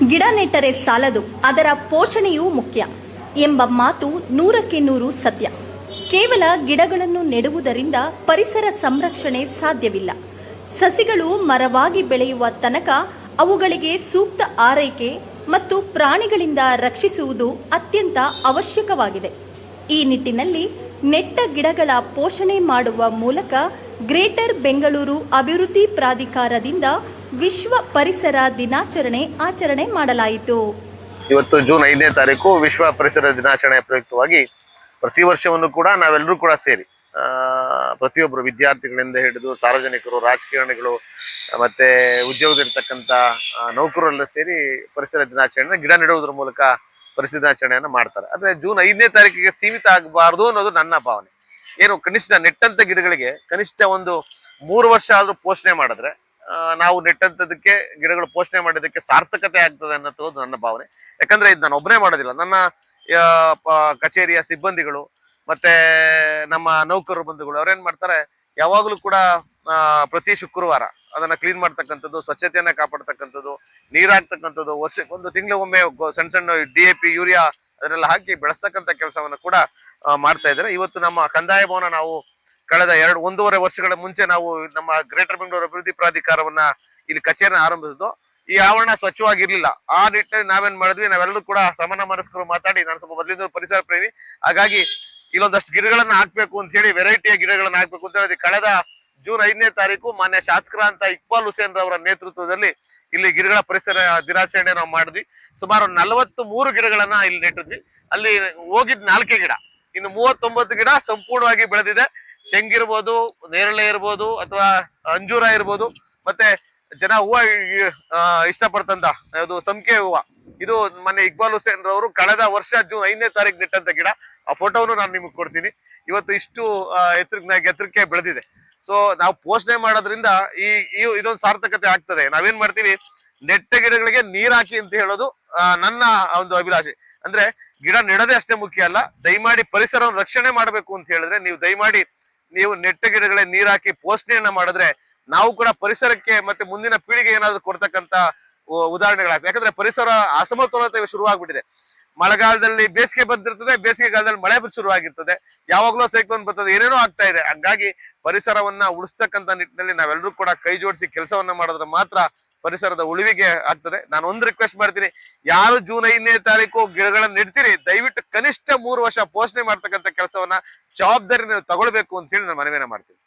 ಗಿಡ ನೆಟ್ಟರೆ ಸಾಲದು, ಅದರ ಪೋಷಣೆಯೂ ಮುಖ್ಯ ಎಂಬ ಮಾತು 100ಕ್ಕೆ 100 ಸತ್ಯ. ಕೇವಲ ಗಿಡಗಳನ್ನು ನೆಡುವುದರಿಂದ ಪರಿಸರ ಸಂರಕ್ಷಣೆ ಸಾಧ್ಯವಿಲ್ಲ. ಸಸಿಗಳು ಮರವಾಗಿ ಬೆಳೆಯುವ ತನಕ ಅವುಗಳಿಗೆ ಸೂಕ್ತ ಆರೈಕೆ ಮತ್ತು ಪ್ರಾಣಿಗಳಿಂದ ರಕ್ಷಿಸುವುದು ಅತ್ಯಂತ ಅವಶ್ಯಕವಾಗಿದೆ. ಈ ನಿಟ್ಟಿನಲ್ಲಿ ನೆಟ್ಟ ಗಿಡಗಳ ಪೋಷಣೆ ಮಾಡುವ ಮೂಲಕ ಗ್ರೇಟರ್ ಬೆಂಗಳೂರು ಅಭಿವೃದ್ಧಿ ಪ್ರಾಧಿಕಾರದಿಂದ ವಿಶ್ವ ಪರಿಸರ ದಿನಾಚರಣೆ ಆಚರಣೆ ಮಾಡಲಾಯಿತು. ಇವತ್ತು ಜೂನ್ 5ನೇ ತಾರೀಕು ವಿಶ್ವ ಪರಿಸರ ದಿನಾಚರಣೆಯ ಪ್ರಯುಕ್ತವಾಗಿ ಪ್ರತಿ ವರ್ಷವನ್ನು ಕೂಡ ನಾವೆಲ್ಲರೂ ಕೂಡ ಸೇರಿ ಪ್ರತಿಯೊಬ್ಬರು ವಿದ್ಯಾರ್ಥಿಗಳಿಂದ ಹಿಡಿದು ಸಾರ್ವಜನಿಕರು, ರಾಜಕಾರಣಿಗಳು ಮತ್ತೆ ಉದ್ಯೋಗದಲ್ಲಿರ್ತಕ್ಕಂಥ ನೌಕರರೆಲ್ಲ ಸೇರಿ ಪರಿಸರ ದಿನಾಚರಣೆ ಗಿಡ ನೆಡುವುದರ ಮೂಲಕ ಪರಿಸರ ದಿನಾಚರಣೆಯನ್ನು ಮಾಡ್ತಾರೆ. ಆದರೆ ಜೂನ್ 5ನೇ ತಾರೀಕಿಗೆ ಸೀಮಿತ ಆಗಬಾರ್ದು ಅನ್ನೋದು ನನ್ನ ಭಾವನೆ. ಏನು ಕನಿಷ್ಠ ನೆಟ್ಟಂತ ಗಿಡಗಳಿಗೆ ಕನಿಷ್ಠ ಒಂದು 3 ವರ್ಷ ಆದ್ರೂ ಪೋಷಣೆ ಮಾಡಿದ್ರೆ ನಾವು ನೆಟ್ಟಂತದಕ್ಕೆ ಗಿಡಗಳು ಪೋಷಣೆ ಮಾಡೋದಕ್ಕೆ ಸಾರ್ಥಕತೆ ಆಗ್ತದೆ ಅನ್ನೋದು ನನ್ನ ಭಾವನೆ. ಯಾಕಂದ್ರೆ ಇದು ನಾನು ಒಬ್ಬನೇ ಮಾಡೋದಿಲ್ಲ, ನನ್ನ ಕಚೇರಿಯ ಸಿಬ್ಬಂದಿಗಳು ಮತ್ತೆ ನಮ್ಮ ನೌಕರರು ಬಂಧುಗಳು ಅವ್ರೇನ್ ಮಾಡ್ತಾರೆ, ಯಾವಾಗಲೂ ಕೂಡ ಪ್ರತಿ ಶುಕ್ರವಾರ ಅದನ್ನ ಕ್ಲೀನ್ ಮಾಡ್ತಕ್ಕಂಥದ್ದು, ಸ್ವಚ್ಛತೆಯನ್ನ ಕಾಪಾಡ್ತಕ್ಕಂಥದ್ದು, ನೀರಾಕ್ತಕ್ಕಂಥದ್ದು, ವರ್ಷಕ್ಕೊಂದು ತಿಂಗಳಿಗೊಮ್ಮೆ ಸಣ್ಣ ಸಣ್ಣ DAP, ಯೂರಿಯಾ ಅದನ್ನೆಲ್ಲ ಹಾಕಿ ಬೆಳೆಸ್ತಕ್ಕಂಥ ಕೆಲಸವನ್ನು ಕೂಡ ಮಾಡ್ತಾ ಇದ್ದಾರೆ. ಇವತ್ತು ನಮ್ಮ ಕಂದಾಯ ಭವನ ನಾವು ಕಳೆದ 1.5 ವರ್ಷಗಳ ಮುಂಚೆ ನಾವು ನಮ್ಮ ಗ್ರೇಟರ್ ಬೆಂಗಳೂರು ಅಭಿವೃದ್ಧಿ ಪ್ರಾಧಿಕಾರವನ್ನ ಇಲ್ಲಿ ಕಚೇರಿನ ಆರಂಭಿಸಿದ್ದು. ಈ ಆವರಣ ಸ್ವಚ್ಛವಾಗಿರ್ಲಿಲ್ಲ. ಆ ನಿಟ್ಟಿನಲ್ಲಿ ನಾವೇನ್ ಮಾಡಿದ್ವಿ, ನಾವೆಲ್ಲರೂ ಕೂಡ ಸಮಾನ ಮನಸ್ಕರು ಮಾತಾಡಿ, ನಾನು ಸ್ವಲ್ಪ ಮೊದಲಿಂದ ಪರಿಸರ ಪ್ರೇಮಿ, ಹಾಗಾಗಿ ಇಲ್ಲೊಂದಷ್ಟು ಗಿಡಗಳನ್ನ ಹಾಕ್ಬೇಕು ಅಂತ ಹೇಳಿ, ವೆರೈಟಿಯ ಗಿಡಗಳನ್ನ ಹಾಕ್ಬೇಕು ಅಂತ ಹೇಳಿ ಕಳೆದ ಜೂನ್ 5ನೇ ತಾರೀಕು ಮಾನ್ಯ ಶಾಸಕರಂತ ಇಕ್ಬಾಲ್ ಹುಸೇನ್ ರವರ ನೇತೃತ್ವದಲ್ಲಿ ಇಲ್ಲಿ ಗಿಡಗಳ ಪರಿಸರ ದಿನಾಚರಣೆ ನಾವು ಮಾಡಿದ್ವಿ. ಸುಮಾರು 43 ಗಿಡಗಳನ್ನ ಇಲ್ಲಿ ನೆಟ್ಟಿದ್ವಿ. ಅಲ್ಲಿ ಹೋಗಿದ್ 4 ಗಿಡ, ಇನ್ನು 39 ಗಿಡ ಸಂಪೂರ್ಣವಾಗಿ ಬೆಳೆದಿದೆ. ತೆಂಗಿರ್ಬೋದು, ನೇರಳೆ ಇರ್ಬೋದು, ಅಥವಾ ಅಂಜೂರ ಇರ್ಬೋದು, ಮತ್ತೆ ಜನ ಹೂವ ಇಷ್ಟಪಡ್ತಂತ ಅದು ಸಂಖ್ಯೆ ಹೂವ. ಇದು ಮೊನ್ನೆ ಇಕ್ಬಾಲ್ ಹುಸೇನ್ ರವರು ಕಳೆದ ವರ್ಷ ಜೂನ್ 5ನೇ ತಾರೀಕು ನೆಟ್ಟಂತ ಗಿಡ. ಆ ಫೋಟೋವನ್ನು ನಾನು ನಿಮ್ಗೆ ಕೊಡ್ತೀನಿ. ಇವತ್ತು ಇಷ್ಟು ಎತ್ತರಕ್ಕೆ ಬೆಳೆದಿದೆ. ಸೊ ನಾವು ಪೋಷಣೆ ಮಾಡೋದ್ರಿಂದ ಇದೊಂದು ಸಾರ್ಥಕತೆ ಆಗ್ತದೆ. ನಾವೇನ್ ಮಾಡ್ತೀವಿ, ನೆಟ್ಟ ಗಿಡಗಳಿಗೆ ನೀರ್ ಹಾಕಿ ಅಂತ ಹೇಳೋದು ನನ್ನ ಒಂದು ಅಭಿಲಾಷೆ. ಅಂದ್ರೆ ಗಿಡ ನೆಡೋದೇ ಅಷ್ಟೇ ಮುಖ್ಯ ಅಲ್ಲ, ದಯಮಾಡಿ ಪರಿಸರವನ್ನು ರಕ್ಷಣೆ ಮಾಡಬೇಕು ಅಂತ ಹೇಳಿದ್ರೆ ನೀವು ನೆಟ್ಟ ಗಿಡಗಳೇ ನೀರ್ ಹಾಕಿ ಪೋಷಣೆಯನ್ನ ಮಾಡಿದ್ರೆ ನಾವು ಕೂಡ ಪರಿಸರಕ್ಕೆ ಮತ್ತೆ ಮುಂದಿನ ಪೀಳಿಗೆ ಏನಾದ್ರು ಕೊಡ್ತಕ್ಕಂತ ಉದಾಹರಣೆಗಳಾಗ್ತದೆ. ಯಾಕಂದ್ರೆ ಪರಿಸರ ಅಸಮತೋಲತೆ ಶುರುವಾಗ್ಬಿಟ್ಟಿದೆ. ಮಳೆಗಾಲದಲ್ಲಿ ಬೇಸಿಗೆ ಬಂದಿರ್ತದೆ, ಬೇಸಿಗೆಗಾಲದಲ್ಲಿ ಮಳೆ ಶುರುವಾಗಿರ್ತದೆ, ಯಾವಾಗ್ಲೂ ಸೈಕ್ಲೋನ್ ಬರ್ತದೆ, ಏನೇನೋ ಆಗ್ತಾ ಇದೆ. ಹಂಗಾಗಿ ಪರಿಸರವನ್ನ ಉಳಿಸ್ತಕ್ಕಂಥ ನಿಟ್ಟಿನಲ್ಲಿ ನಾವೆಲ್ಲರೂ ಕೂಡ ಕೈ ಜೋಡಿಸಿ ಕೆಲಸವನ್ನ ಮಾಡಿದ್ರೆ ಮಾತ್ರ ಪರಿಸರದ ಉಳಿವಿಗೆ ಆಗ್ತದೆ. ನಾನು ಒಂದು ರಿಕ್ವೆಸ್ಟ್ ಮಾಡ್ತೀನಿ, ಯಾರು ಜೂನ್ 5ನೇ ತಾರೀಕು ಗಿಡಗಳನ್ನ ನೆಡ್ತೀರಿ, ದಯವಿಟ್ಟು ಕನಿಷ್ಠ 3 ವರ್ಷ ಪೋಷಣೆ ಮಾಡ್ತಕ್ಕಂಥ ಕೆಲಸವನ್ನ ಜವಾಬ್ದಾರಿ ನೀವು ತಗೊಳ್ಬೇಕು ಅಂತ ಹೇಳಿ ನಾನು ಮನವಿಯನ್ನ ಮಾಡ್ತೀನಿ.